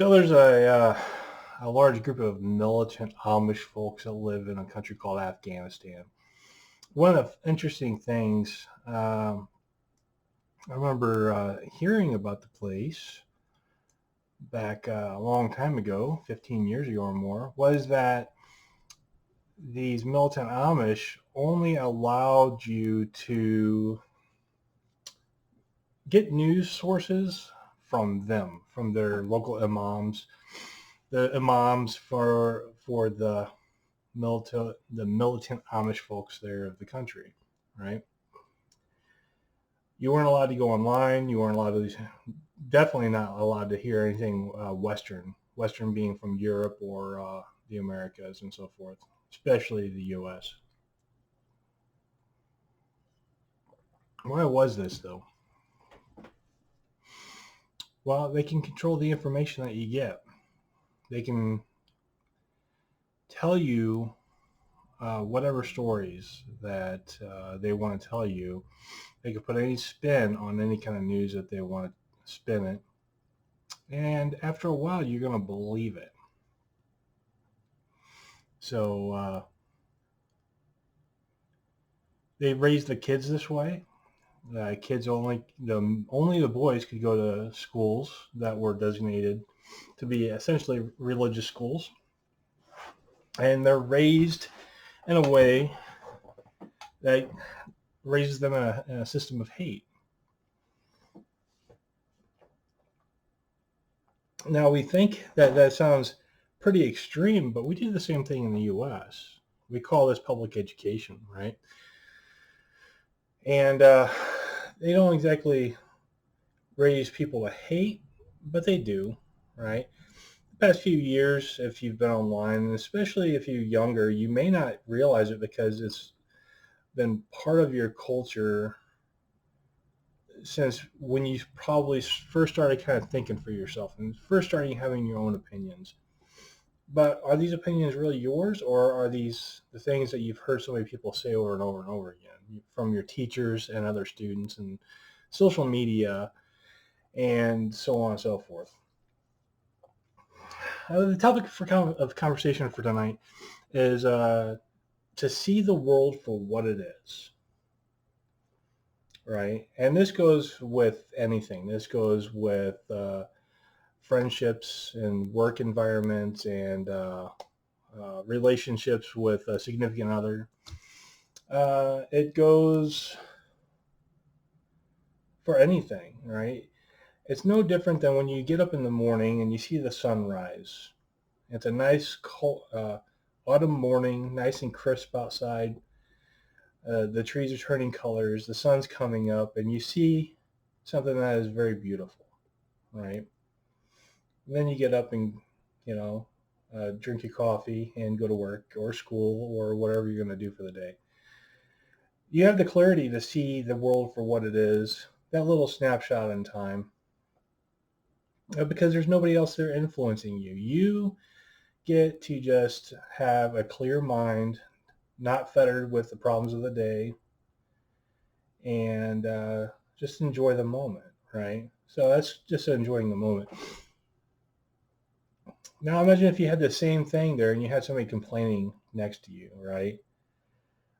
So there's a large group of militant Amish folks that live in a country called Afghanistan. One of the interesting things I remember hearing about the place back a long time ago, 15 years ago or more, was that these militant Amish only allowed you to get news sources from them, from their local imams, the imams for the militant Amish folks there of the country, right? You weren't allowed to go online. You weren't allowed to, definitely not allowed to hear anything Western. Western being from Europe or the Americas and so forth, especially the U.S. Why was this though? Well, they can control the information that you get. They can tell you whatever stories that they want to tell you. They can put any spin on any kind of news that they want to spin it. And after a while, you're going to believe it. So they raised the kids this way. Kids only the boys could go to schools that were designated to be essentially religious schools. And they're raised in a way that raises them in a system of hate. Now, we think that that sounds pretty extreme, but we do the same thing in the U.S. We call this public education, right? And they don't exactly raise people to hate, but they do, right? The past few years, if you've been online, and especially if you're younger, you may not realize it because it's been part of your culture since when you probably first started kind of thinking for yourself and first starting having your own opinions. But are these opinions really yours, or are these the things that you've heard so many people say over and over and over again from your teachers and other students and social media and so on and so forth? The topic of conversation for tonight is to see the world for what it is, right? And this goes with anything. This goes with friendships and work environments and relationships with a significant other. It goes for anything, right? It's no different than when you get up in the morning and you see the sunrise. It's a nice cold, autumn morning, nice and crisp outside. The trees are turning colors, the sun's coming up, and you see something that is very beautiful, right? And then you get up and, you know, drink your coffee and go to work or school or whatever you're going to do for the day. You have the clarity to see the world for what it is, that little snapshot in time, because there's nobody else there influencing you. You get to just have a clear mind, not fettered with the problems of the day, and just enjoy the moment, right? So that's just enjoying the moment. Now imagine if you had the same thing there and you had somebody complaining next to you, right?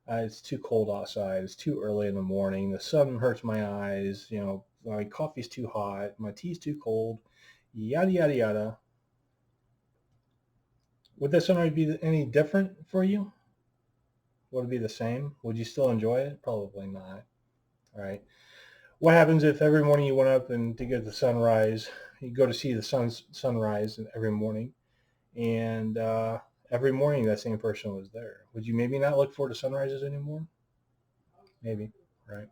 It's too cold outside. It's too early in the morning. The sun hurts my eyes. You know, my coffee's too hot. My tea's too cold. Yada, yada, yada. Would that sunrise be any different for you? Would it be the same? Would you still enjoy it? Probably not. All right. What happens if every morning you went up and to get the sunrise, you go to see the sunrise every morning, and every morning that same person was there? Would you maybe not look forward to sunrises anymore? Maybe, right?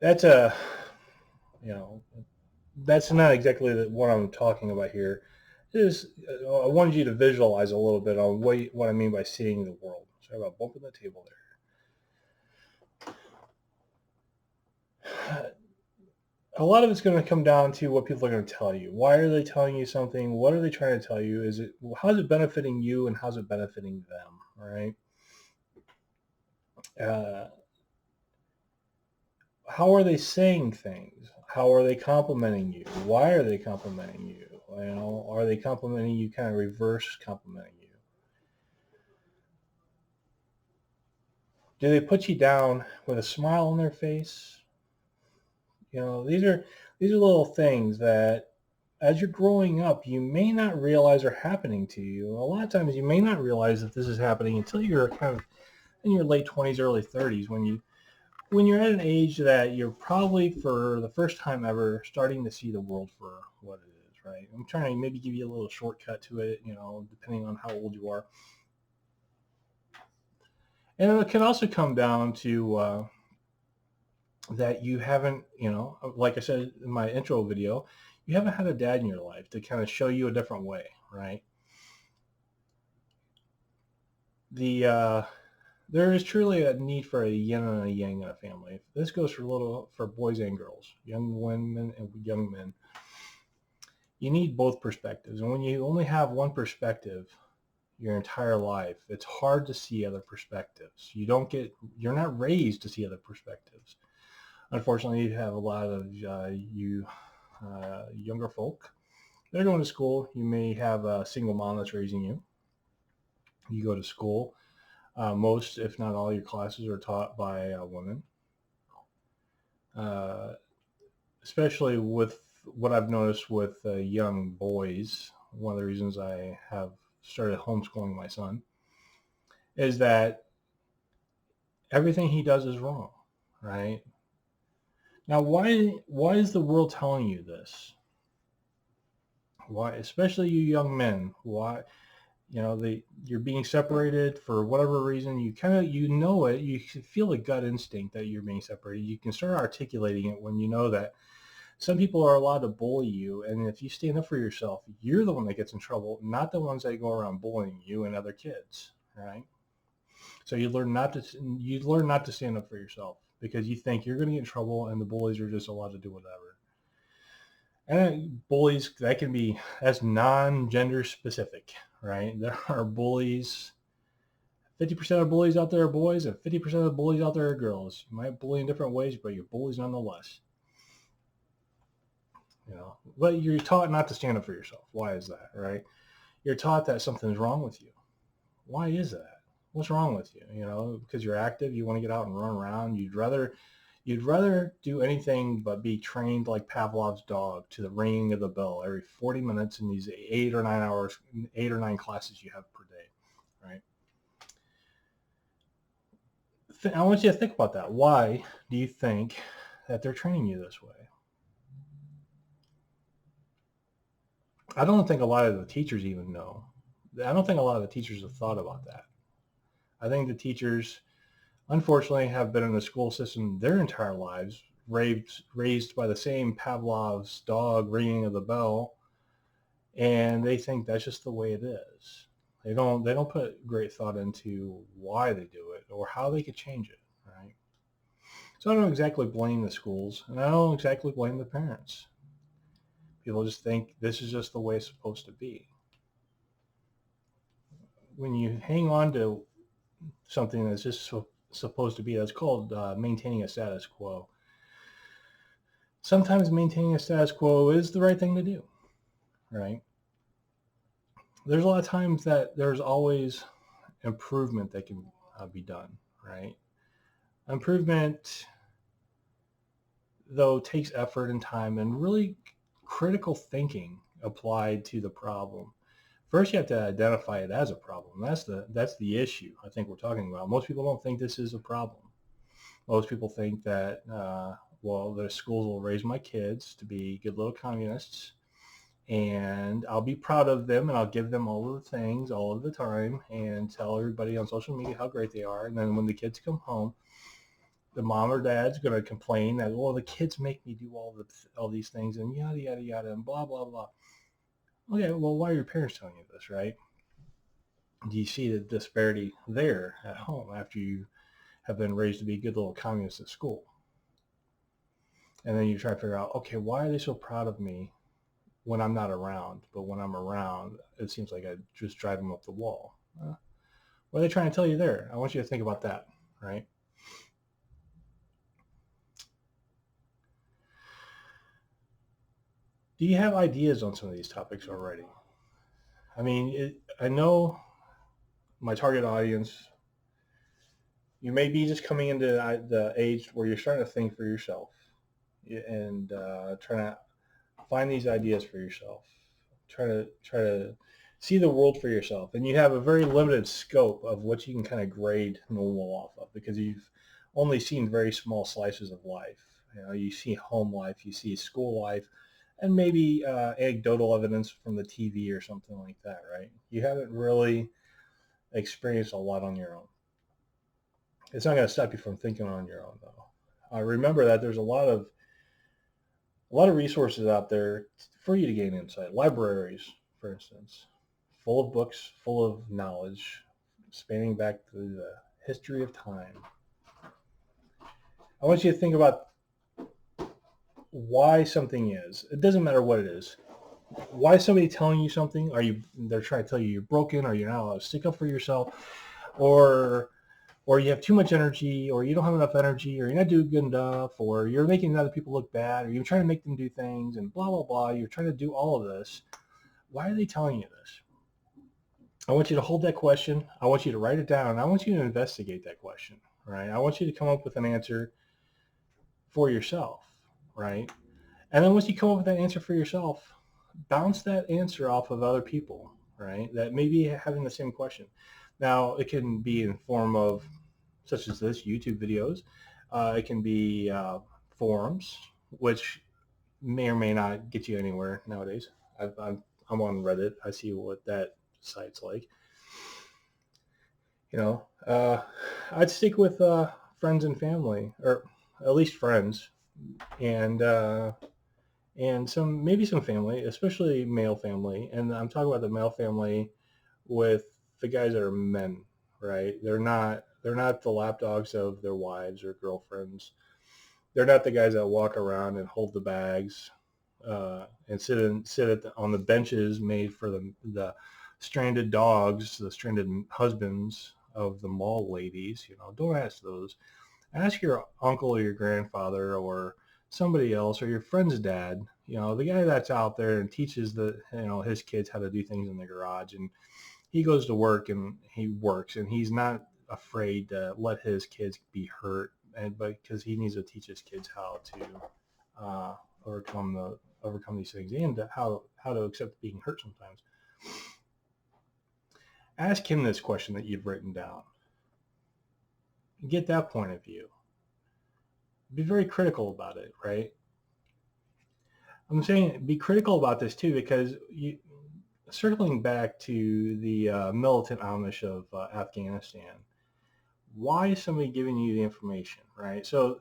That's a, you know, that's not exactly what I'm talking about here. I wanted you to visualize a little bit on what I mean by seeing the world. Sorry about bumping the table there. A lot of it's going to come down to what people are going to tell you. Why are they telling you something? What are they trying to tell you? How's it benefiting you and how's it benefiting them? All right. How are they saying things? How are they complimenting you? Why are they complimenting you? You know, are they complimenting you kind of reverse complimenting you? Do they put you down with a smile on their face? You know, these are little things that as you're growing up, you may not realize are happening to you. A lot of times you may not realize that this is happening until you're kind of in your late 20s, early 30s, when you're at an age that you're probably for the first time ever starting to see the world for what it is, right? I'm trying to maybe give you a little shortcut to it, you know, depending on how old you are. And it can also come down to that you haven't, you know, like I said in my intro video, you haven't had a dad in your life to kind of show you a different way, right? There is truly a need for a yin and a yang in a family. This goes for boys and girls, young women and young men. You need both perspectives, and when you only have one perspective your entire life, it's hard to see other perspectives. You're not raised to see other perspectives. Unfortunately, you have a lot of younger folk. They're going to school. You may have a single mom that's raising you. You go to school. Most, if not all, your classes are taught by women. Especially with what I've noticed with young boys, one of the reasons I have started homeschooling my son is that everything he does is wrong, right? Now, why is the world telling you this? Why, especially you young men? Why, you know, you're being separated for whatever reason. You kind of, you know it. You feel a gut instinct that you're being separated. You can start articulating it when you know that some people are allowed to bully you, and if you stand up for yourself, you're the one that gets in trouble, not the ones that go around bullying you and other kids, right? So you learn not to stand up for yourself because you think you're going to get in trouble, and the bullies are just allowed to do whatever. And bullies, that's non-gender specific, right? There are bullies. 50% of bullies out there are boys, and 50% of the bullies out there are girls. You might bully in different ways, but you're bullies nonetheless. You know, but you're taught not to stand up for yourself. Why is that, right? You're taught that something's wrong with you. Why is that? What's wrong with you? You know, because you're active, you want to get out and run around. You'd rather do anything but be trained like Pavlov's dog to the ringing of the bell every 40 minutes in these 8 or 9 hours, 8 or 9 classes you have per day, right? I want you to think about that. Why do you think that they're training you this way? I don't think a lot of the teachers even know. I don't think a lot of the teachers have thought about that. I think the teachers, unfortunately, have been in the school system their entire lives, raised by the same Pavlov's dog ringing of the bell, and they think that's just the way it is. They don't put great thought into why they do it or how they could change it, right? So I don't exactly blame the schools, and I don't exactly blame the parents. People just think this is just the way it's supposed to be. When you hang on to something that's just supposed to be, that's called maintaining a status quo. Sometimes maintaining a status quo is the right thing to do, right? There's a lot of times that there's always improvement that can be done, right? Improvement, though, takes effort and time and really critical thinking applied to the problem. First, you have to identify it as a problem. That's the issue I think we're talking about. Most people don't think this is a problem. Most people think that, well, the schools will raise my kids to be good little communists, and I'll be proud of them, and I'll give them all of the things all of the time and tell everybody on social media how great they are. And then when the kids come home, the mom or dad's going to complain that, well, the kids make me do all these things and yada, yada, yada, and blah, blah, blah. Okay, well, why are your parents telling you this, right? Do you see the disparity there at home after you have been raised to be good little communists at school? And then you try to figure out, okay, why are they so proud of me when I'm not around? But when I'm around, it seems like I just drive them up the wall. What are they trying to tell you there? I want you to think about that, right? Do you have ideas on some of these topics already? I mean, I know my target audience, you may be just coming into the age where you're starting to think for yourself and trying to find these ideas for yourself. Try to see the world for yourself, and you have a very limited scope of what you can kind of grade normal off of because you've only seen very small slices of life. You see home life, you see school life, and maybe anecdotal evidence from the TV or something like that, right? You haven't really experienced a lot on your own. It's not going to stop you from thinking on your own, though. Remember that there's a lot of resources out there for you to gain insight. Libraries, for instance, full of books, full of knowledge, spanning back through the history of time. I want you to think about why something is. It doesn't matter what it is. Why is somebody telling you something? They're trying to tell you you're broken, or you're not allowed to stick up for yourself, or you have too much energy, or you don't have enough energy, or you're not doing good enough, or you're making other people look bad, or you're trying to make them do things, and blah, blah, blah. You're trying to do all of this. Why are they telling you this? I want you to hold that question. I want you to write it down. I want you to investigate that question, right? I want you to come up with an answer for yourself, right? And then once you come up with that answer for yourself, bounce that answer off of other people, right? That may be having the same question. Now, it can be in form of, such as this, YouTube videos. It can be forums, which may or may not get you anywhere nowadays. I'm on Reddit. I see what that site's like. I'd stick with friends and family, or at least friends, and some family, especially male family. And I'm talking about the male family with the guys that are men, right? They're not the lapdogs of their wives or girlfriends. They're not the guys that walk around and hold the bags and on the benches made for the stranded dogs, the stranded husbands of the mall ladies. Don't ask those. Ask your uncle or your grandfather or somebody else or your friend's dad. The guy that's out there and teaches his kids how to do things in the garage, and he goes to work and he works, and he's not afraid to let his kids be hurt, but because he needs to teach his kids how to overcome these things and how to accept being hurt sometimes. Ask him this question that you've written down. Get that point of view. Be very critical about it, right? I'm saying be critical about this too, because circling back to the militant Amish of Afghanistan, why is somebody giving you the information, right? So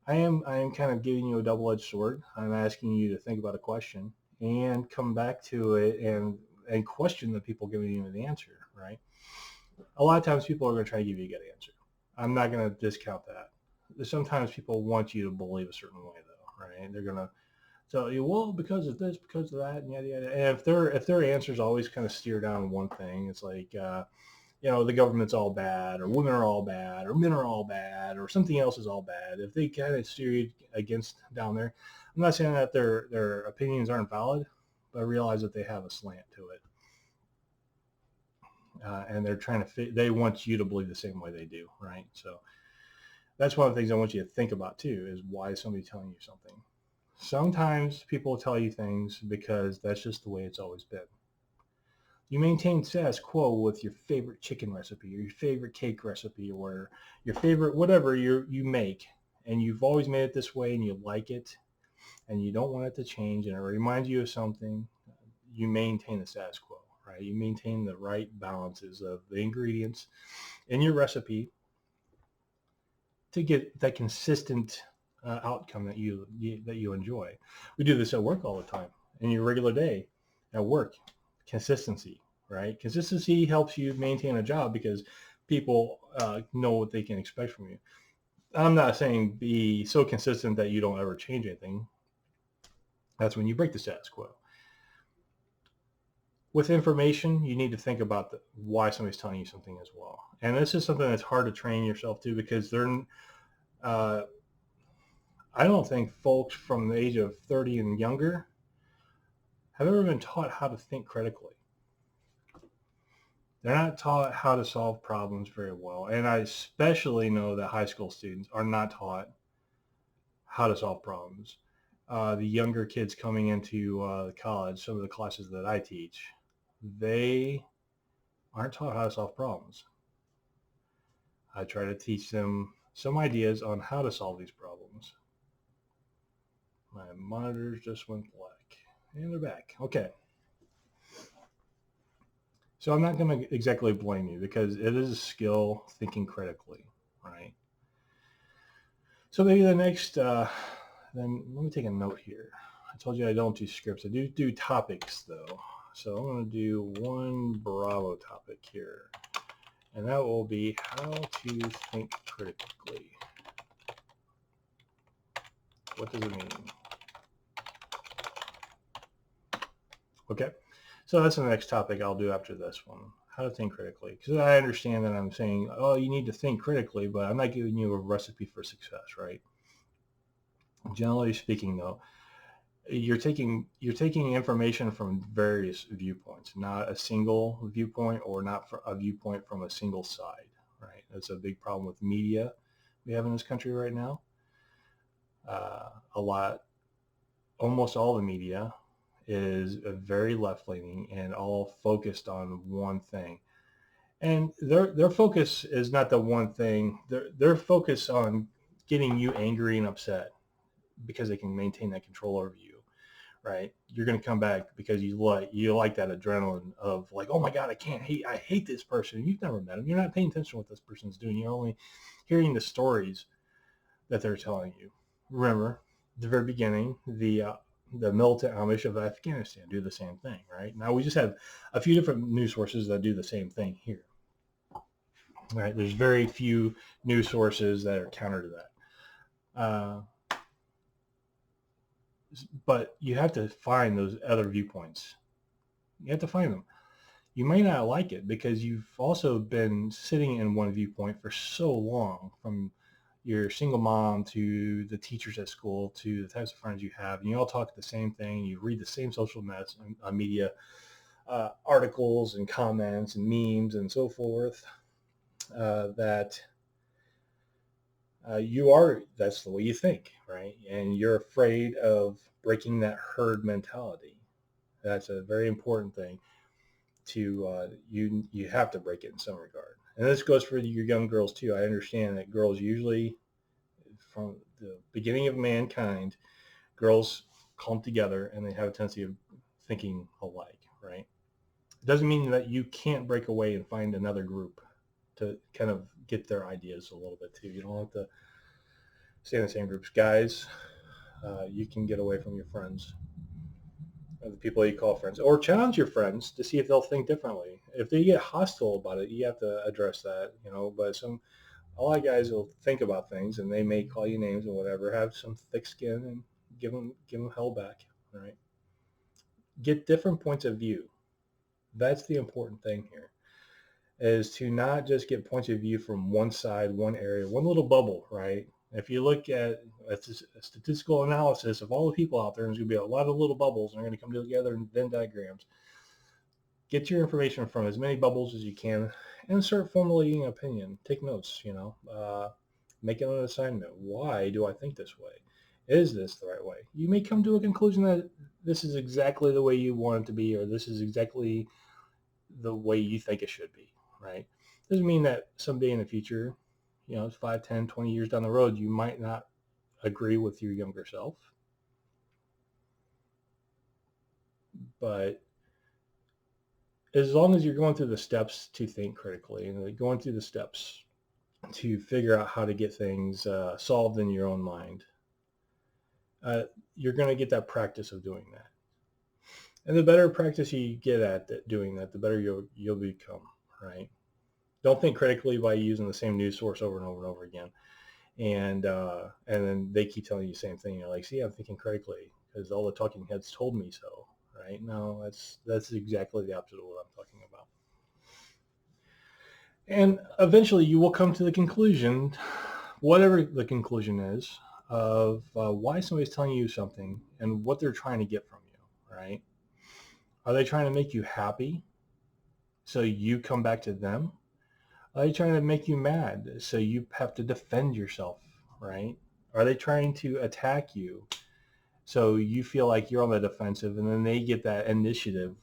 I am kind of giving you a double-edged sword. I'm asking you to think about a question and come back to it and question the people giving you the answer, right? A lot of times people are going to try to give you a good answer. I'm not going to discount that. Sometimes people want you to believe a certain way, though, right? They're going to tell you, well, because of this, because of that, and yada yada. And if their answers always kind of steer down one thing, it's like the government's all bad, or women are all bad, or men are all bad, or something else is all bad. If they kind of steer you against down there, I'm not saying that their opinions aren't valid, but I realize that they have a slant to it. And they're trying to they want you to believe the same way they do, right? So that's one of the things I want you to think about too, is why is somebody telling you something? Sometimes people tell you things because that's just the way it's always been. You maintain status quo with your favorite chicken recipe or your favorite cake recipe or your favorite whatever you make, and you've always made it this way and you like it and you don't want it to change and it reminds you of something. You maintain the status quo, right? You maintain the right balances of the ingredients in your recipe to get that consistent outcome that you enjoy. We do this at work all the time in your regular day at work. Consistency, right? Consistency helps you maintain a job because people know what they can expect from you. I'm not saying be so consistent that you don't ever change anything. That's when you break the status quo. With information, you need to think about why somebody's telling you something as well. And this is something that's hard to train yourself to, because I don't think folks from the age of 30 and younger have ever been taught how to think critically. They're not taught how to solve problems very well. And I especially know that high school students are not taught how to solve problems. The younger kids coming into college, some of the classes that I teach, they aren't taught how to solve problems. I try to teach them some ideas on how to solve these problems. My monitors just went black. And they're back. Okay. So I'm not going to exactly blame you because it is a skill thinking critically, right? So maybe the next, then let me take a note here. I told you I don't do scripts. I do topics though. So I'm going to do one Bravo topic here. And that will be how to think critically. What does it mean? Okay. So that's the next topic I'll do after this one. How to think critically. Because I understand that I'm saying, oh, you need to think critically, but I'm not giving you a recipe for success, right? Generally speaking, though, you're taking information from various viewpoints, not a single viewpoint or not a viewpoint from a single side, right? That's a big problem with media we have in this country right now. Almost all the media is very left-leaning and all focused on one thing. And their focus is not the one thing. Their focus on getting you angry and upset because they can maintain that control over you, right? You're going to come back because you like that adrenaline of like, oh my God, I hate this person. You've never met him. You're not paying attention to what this person's doing. You're only hearing the stories that they're telling you. Remember, the very beginning, the militant Amish of Afghanistan do the same thing, right? Now we just have a few different news sources that do the same thing here, right? There's very few news sources that are counter to that. But you have to find those other viewpoints. You have to find them. You may not like it because you've also been sitting in one viewpoint for so long, from your single mom to the teachers at school to the types of friends you have, and you all talk the same thing. You read the same social media articles and comments and memes and so forth. That's the way you think, right? And you're afraid of breaking that herd mentality. That's a very important thing. You have to break it in some regard. And this goes for your young girls too. I understand that girls usually, from the beginning of mankind, girls clump together and they have a tendency of thinking alike, right? It doesn't mean that you can't break away and find another group to kind of get their ideas a little bit too. You don't have to stay in the same groups. Guys, you can get away from your friends, or the people you call friends, or challenge your friends to see if they'll think differently. If they get hostile about it, you have to address that, but a lot of guys will think about things and they may call you names and whatever, have some thick skin and give them hell back, right? Get different points of view. That's the important thing here, is to not just get points of view from one side, one area, one little bubble, right? If you look at a statistical analysis of all the people out there, there's going to be a lot of little bubbles and they're going to come together in Venn diagrams. Get your information from as many bubbles as you can and start formulating an opinion. Take notes, make it an assignment. Why do I think this way? Is this the right way? You may come to a conclusion that this is exactly the way you want it to be, or this is exactly the way you think it should be, right? Doesn't mean that someday in the future, 5, 10, 20 years down the road, you might not agree with your younger self. But as long as you're going through the steps to think critically and going through the steps to figure out how to get things solved in your own mind, you're going to get that practice of doing that. And the better practice you get at doing that, the better you'll become, right? Don't think critically by using the same news source over and over and over again. And then they keep telling you the same thing. You're like, see, I'm thinking critically because all the talking heads told me so, right? No, that's exactly the opposite of what I'm talking about. And eventually you will come to the conclusion, whatever the conclusion is, of why somebody's telling you something and what they're trying to get from you, right? Are they trying to make you happy so you come back to them? Are they trying to make you mad so you have to defend yourself, right? Are they trying to attack you so you feel like you're on the defensive, and then they get that initiative?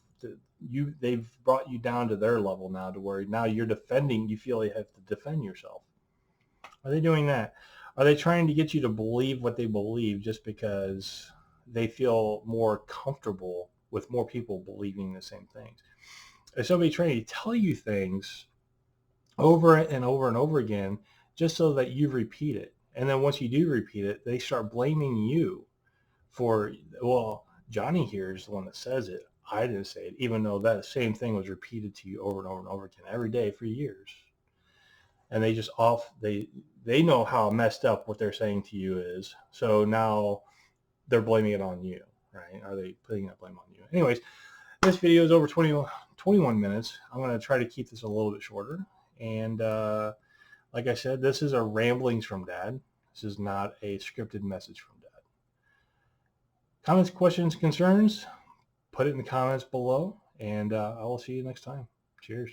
They've brought you down to their level now, to where now you're defending. You feel you have to defend yourself. Are they doing that? Are they trying to get you to believe what they believe just because they feel more comfortable with more people believing the same things? Is somebody trying to tell you things over and over and over again just so that you repeat it? And then once you do repeat it, they start blaming you for, well, Johnny here is the one that says it. I didn't say it, even though that same thing was repeated to you over and over and over again every day for years. And they just they know how messed up what they're saying to you is. So now they're blaming it on you, right? Are they putting that blame on you? Anyways, this video is over 21 minutes. I'm going to try to keep this a little bit shorter. And like I said, this is a ramblings from Dad. This is not a scripted message from Dad. Comments, questions, concerns, put it in the comments below, and I will see you next time. Cheers.